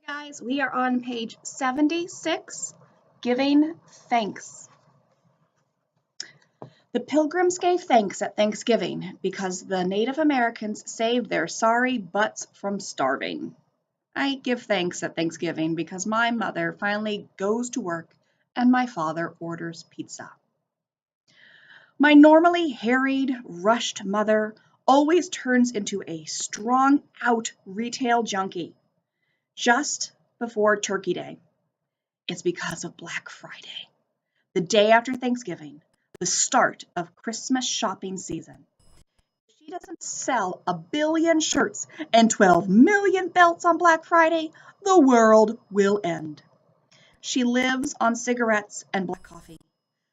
Guys, we are on page 76, Giving Thanks. The Pilgrims gave thanks at Thanksgiving because the Native Americans saved their sorry butts from starving. I give thanks at Thanksgiving because my mother finally goes to work and my father orders pizza. My normally harried, rushed mother always turns into a strung-out retail junkie just before Turkey Day. It's because of Black Friday, the day after Thanksgiving, the start of Christmas shopping season. If she doesn't sell a billion shirts and 12 million belts on Black Friday, the world will end. She lives on cigarettes and black coffee,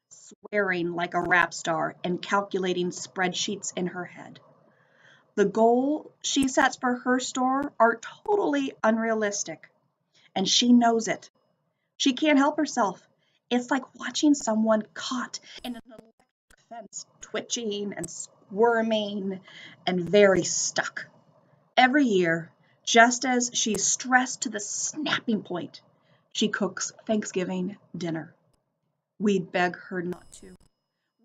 swearing like a rap star and calculating spreadsheets in her head. The goal she sets for her store are totally unrealistic, and she knows it. She can't help herself. It's like watching someone caught in an electric fence, twitching and squirming and very stuck. Every year, just as she's stressed to the snapping point, she cooks Thanksgiving dinner. We beg her not to.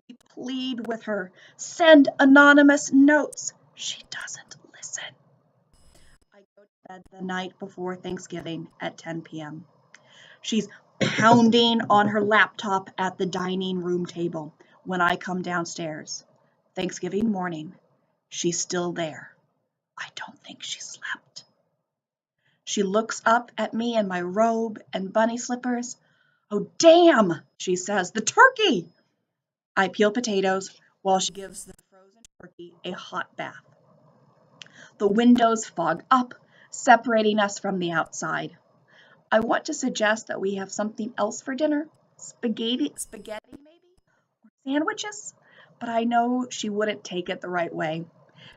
We plead with her, send anonymous notes. She doesn't listen. I go to bed the night before Thanksgiving at 10 p.m. She's pounding on her laptop at the dining room table when I come downstairs. Thanksgiving morning, she's still there. I don't think she slept. She looks up at me in my robe and bunny slippers. "Oh, damn," she says, "the turkey!" I peel potatoes while she gives the frozen turkey a hot bath. The windows fog up, separating us from the outside. I want to suggest that we have something else for dinner, spaghetti maybe, or sandwiches, but I know she wouldn't take it the right way.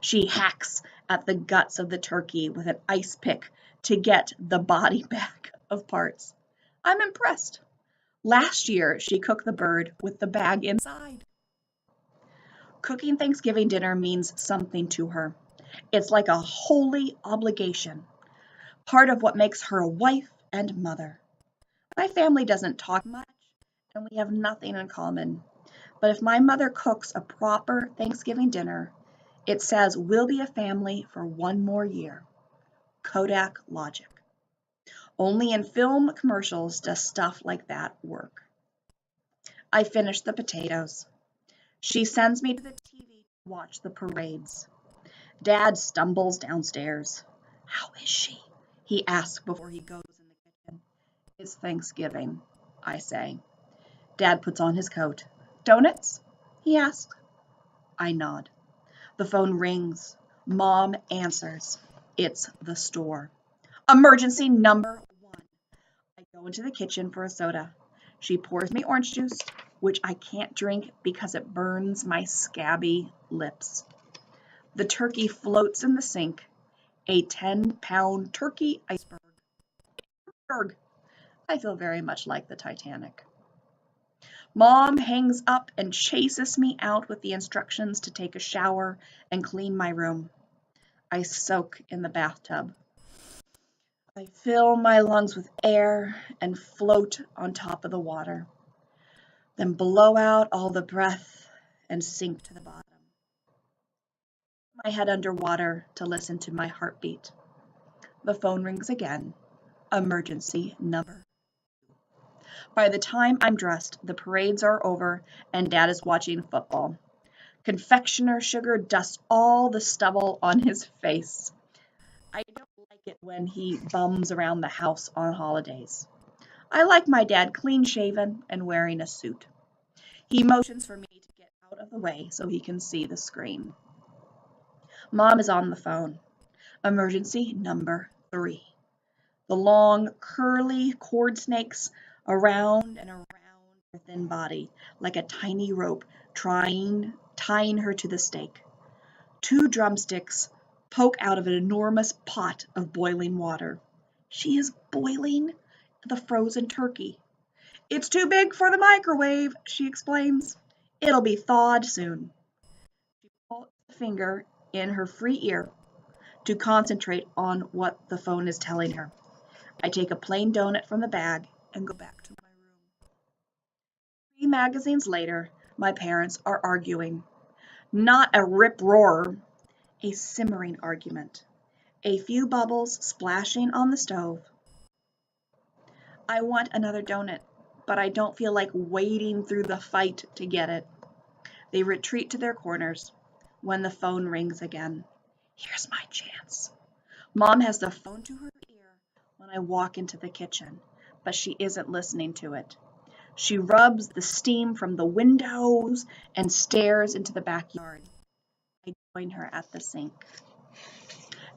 She hacks at the guts of the turkey with an ice pick to get the body bag of parts. I'm impressed. Last year, she cooked the bird with the bag inside. Cooking Thanksgiving dinner means something to her. It's like a holy obligation, part of what makes her a wife and mother. My family doesn't talk much, and we have nothing in common. But if my mother cooks a proper Thanksgiving dinner, it says we'll be a family for one more year. Kodak logic. Only in film commercials does stuff like that work. I finish the potatoes. She sends me to the TV to watch the parades. Dad stumbles downstairs. "How is she?" he asks before he goes in the kitchen. "It's Thanksgiving," I say. Dad puts on his coat. "Donuts?" he asks. I nod. The phone rings. Mom answers. It's the store. "Emergency number 1. I go into the kitchen for a soda. She pours me orange juice, which I can't drink because it burns my scabby lips. The turkey floats in the sink. A 10-pound turkey iceberg. I feel very much like the Titanic. Mom hangs up and chases me out with the instructions to take a shower and clean my room. I soak in the bathtub. I fill my lungs with air and float on top of the water, then blow out all the breath and sink to the bottom. My head underwater to listen to my heartbeat. The phone rings again. Emergency number. By the time I'm dressed, the parades are over and Dad is watching football. Confectioner sugar dusts all the stubble on his face. I don't like it when he bums around the house on holidays. I like my dad clean-shaven and wearing a suit. He motions for me to get out of the way so he can see the screen. Mom is on the phone. Emergency number 3. The long, curly cord snakes around and around her thin body, like a tiny rope tying her to the stake. 2 drumsticks poke out of an enormous pot of boiling water. She is boiling the frozen turkey. "It's too big for the microwave," she explains. "It'll be thawed soon." She puts a finger in her free ear to concentrate on what the phone is telling her. I take a plain donut from the bag and go back to my room. 3 magazines later, my parents are arguing. Not a rip-roar, a simmering argument. A few bubbles splashing on the stove. I want another donut, but I don't feel like wading through the fight to get it. They retreat to their corners when the phone rings again. Here's my chance. Mom has the phone to her ear when I walk into the kitchen, but she isn't listening to it. She rubs the steam from the windows and stares into the backyard. I join her at the sink.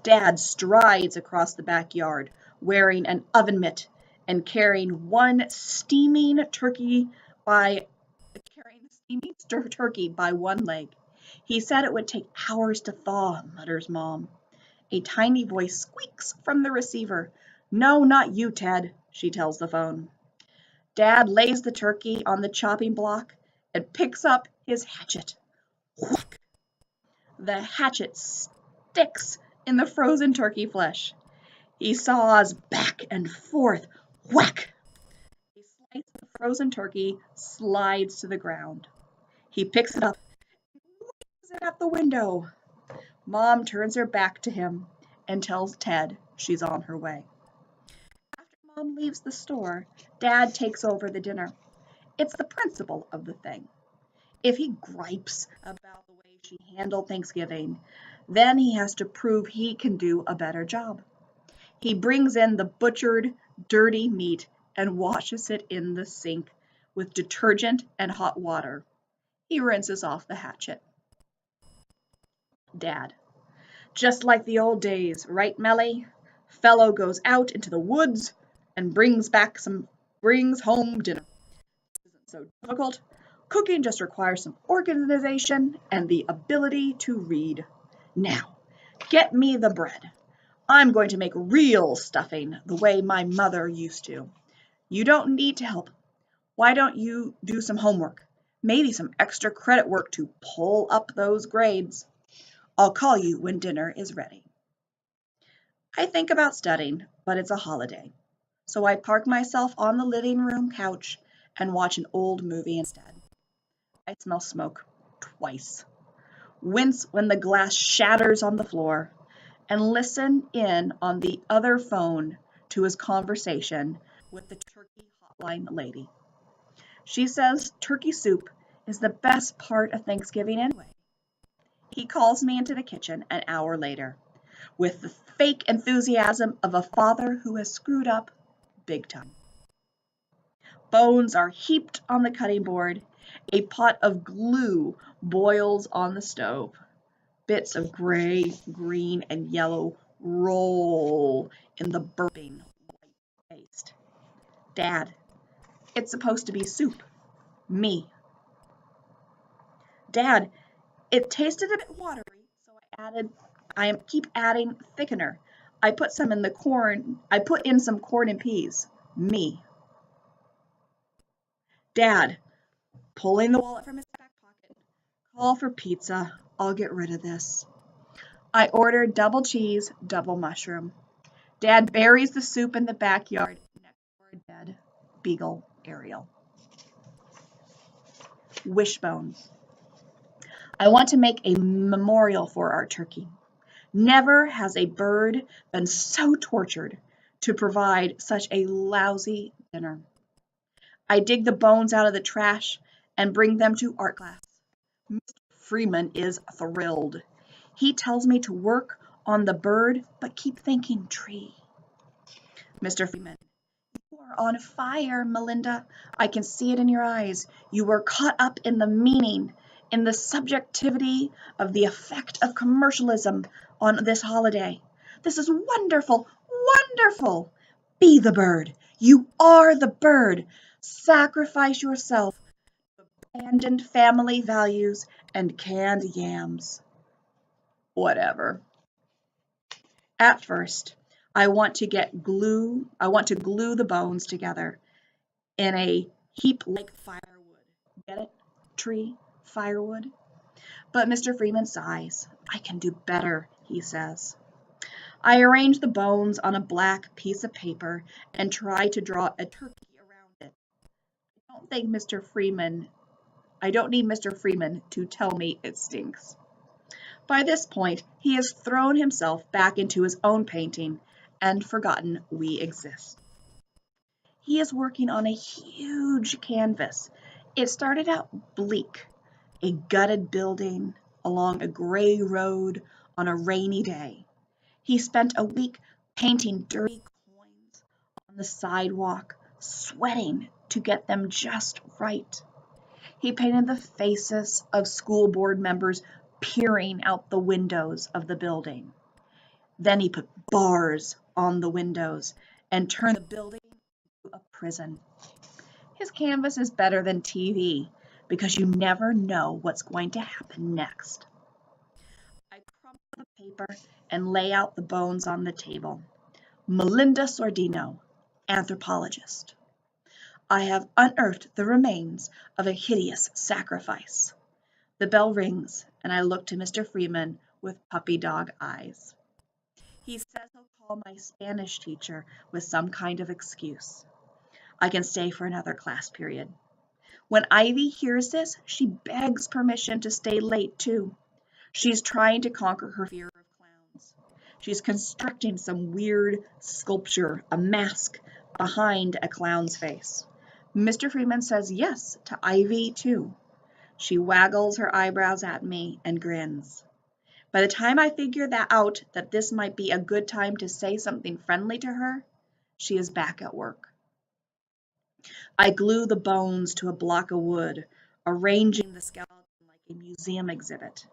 Dad strides across the backyard, wearing an oven mitt and carrying steaming turkey by one leg. He said it would take hours to thaw, mutters Mom. A tiny voice squeaks from the receiver. No, not you, Ted, she tells the phone. Dad lays the turkey on the chopping block and picks up his hatchet. Whack! The hatchet sticks in the frozen turkey flesh. He saws back and forth. Whack! A slice of frozen turkey slides to the ground. He picks it up and waves it at the window. Mom turns her back to him and tells Ted she's on her way. After Mom leaves the store, Dad takes over the dinner. It's the principle of the thing. If he gripes about the way she handled Thanksgiving, then he has to prove he can do a better job. He brings in the butchered, dirty meat and washes it in the sink with detergent and hot water. He rinses off the hatchet. Dad: just like the old days, right, Melly? Fellow goes out into the woods and brings home dinner. This isn't so difficult. Cooking just requires some organization and the ability to read. Now, get me the bread. I'm going to make real stuffing the way my mother used to. You don't need to help. Why don't you do some homework? Maybe some extra credit work to pull up those grades. I'll call you when dinner is ready. I think about studying, but it's a holiday. So I park myself on the living room couch and watch an old movie instead. I smell smoke twice, wince when the glass shatters on the floor, and listen in on the other phone to his conversation with the turkey hotline lady. She says turkey soup is the best part of Thanksgiving anyway. He calls me into the kitchen an hour later with the fake enthusiasm of a father who has screwed up big time. Bones are heaped on the cutting board. A pot of glue boils on the stove. Bits of gray, green, and yellow roll in the burping white paste. Dad: it's supposed to be soup. Me: Dad, it tasted a bit watery, so I keep adding thickener. I put in some corn and peas. Me: Dad, pulling the wallet from his back pocket. Call for pizza. I'll get rid of this. I ordered double cheese, double mushroom. Dad buries the soup in the backyard next to our dead beagle Ariel. Wishbone: I want to make a memorial for our turkey. Never has a bird been so tortured to provide such a lousy dinner. I dig the bones out of the trash and bring them to art class. Mr. Freeman is thrilled. He tells me to work on the bird, but keep thinking tree. Mr. Freeman: you are on fire, Melinda. I can see it in your eyes. You were caught up in the meaning, in the subjectivity of the effect of commercialism on this holiday. This is wonderful, wonderful. Be the bird. You are the bird. Sacrifice yourself to abandoned family values and canned yams. Whatever. At first, I want to glue the bones together in a heap like firewood. Get it? Tree, firewood. But Mr. Freeman sighs. I can do better, he says. I arrange the bones on a black piece of paper and try to draw a turkey around it. I don't need Mr. Freeman to tell me it stinks. By this point, he has thrown himself back into his own painting and forgotten we exist. He is working on a huge canvas. It started out bleak, a gutted building along a gray road on a rainy day. He spent a week painting dirty coins on the sidewalk, sweating to get them just right. He painted the faces of school board members peering out the windows of the building. Then he put bars on the windows and turned the building into a prison. His canvas is better than TV because you never know what's going to happen next. I crumple the paper and lay out the bones on the table. Melinda Sordino, anthropologist. I have unearthed the remains of a hideous sacrifice. The bell rings, and I look to Mr. Freeman with puppy dog eyes. He says he'll call my Spanish teacher with some kind of excuse. I can stay for another class period. When Ivy hears this, she begs permission to stay late, too. She's trying to conquer her fear of clowns. She's constructing some weird sculpture, a mask, behind a clown's face. Mr. Freeman says yes to Ivy, too. She waggles her eyebrows at me and grins. By the time I figure that this might be a good time to say something friendly to her, she is back at work. I glue the bones to a block of wood, arranging the skeleton like a museum exhibit.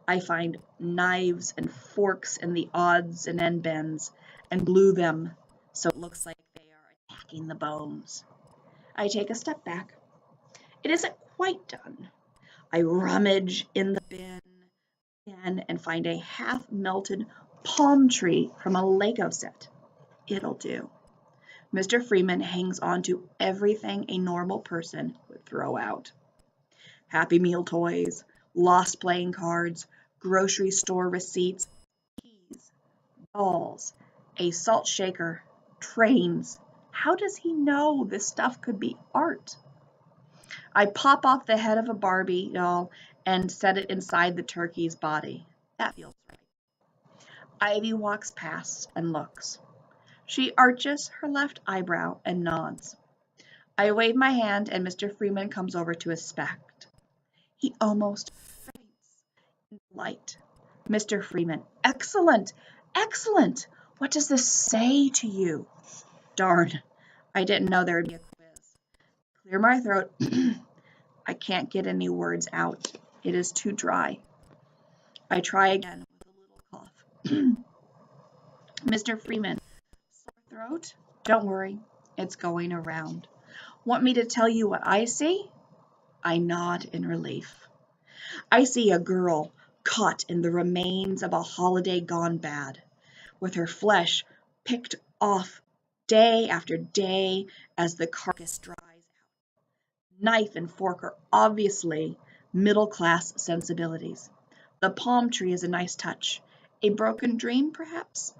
I find knives and forks in the odds and end bins and glue them so it looks like they are attacking the bones. I take a step back. It isn't quite done. I rummage in the bin again and find a half-melted palm tree from a Lego set. It'll do. Mr. Freeman hangs on to everything a normal person would throw out. Happy Meal toys, lost playing cards, grocery store receipts, keys, dolls, a salt shaker, trains. How does he know this stuff could be art? I pop off the head of a Barbie doll and set it inside the turkey's body. That feels right. Ivy walks past and looks. She arches her left eyebrow and nods. I wave my hand and Mr. Freeman comes over to inspect. He almost faints in delight. Mr. Freeman, excellent, excellent. What does this say to you? Darn, I didn't know there would be a quiz. Clear my throat. I can't get any words out. It is too dry. I try again with a little cough. Mr. Freeman, sore throat? Don't worry, it's going around. Want me to tell you what I see? I nod in relief. I see a girl caught in the remains of a holiday gone bad, with her flesh picked off day after day as the carcass dries out. Knife and fork are obviously middle-class sensibilities. The palm tree is a nice touch. A broken dream, perhaps?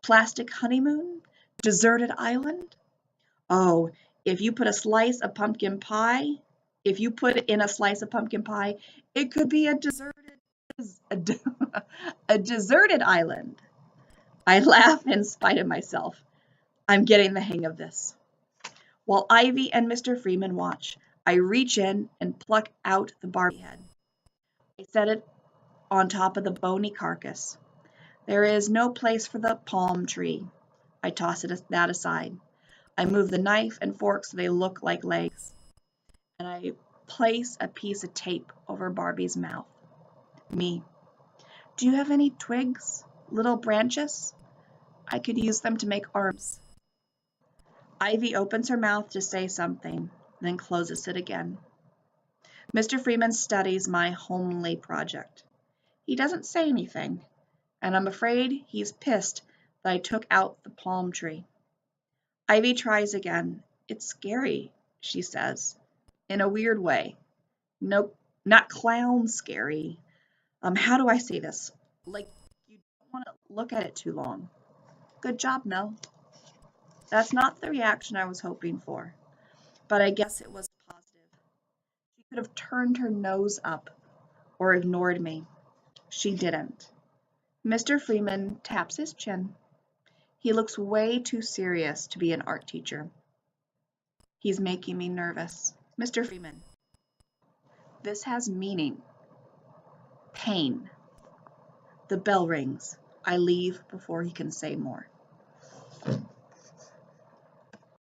Plastic honeymoon? Deserted island? Oh, if you put in a slice of pumpkin pie, it could be a deserted island. I laugh in spite of myself. I'm getting the hang of this. While Ivy and Mr. Freeman watch, I reach in and pluck out the Barbie head. I set it on top of the bony carcass. There is no place for the palm tree. I toss that aside. I move the knife and fork so they look like legs. And I place a piece of tape over Barbie's mouth. Me. Do you have any twigs? Little branches? I could use them to make arms. Ivy opens her mouth to say something, then closes it again. Mr. Freeman studies my homely project. He doesn't say anything, and I'm afraid he's pissed that I took out the palm tree. Ivy tries again. It's scary, she says, in a weird way. Nope, not clown scary. How do I say this? Like, you don't want to look at it too long. Good job, Mel. That's not the reaction I was hoping for, but I guess it was positive. She could have turned her nose up or ignored me. She didn't. Mr. Freeman taps his chin. He looks way too serious to be an art teacher. He's making me nervous. Mr. Freeman, this has meaning. Pain. The bell rings. I leave before he can say more.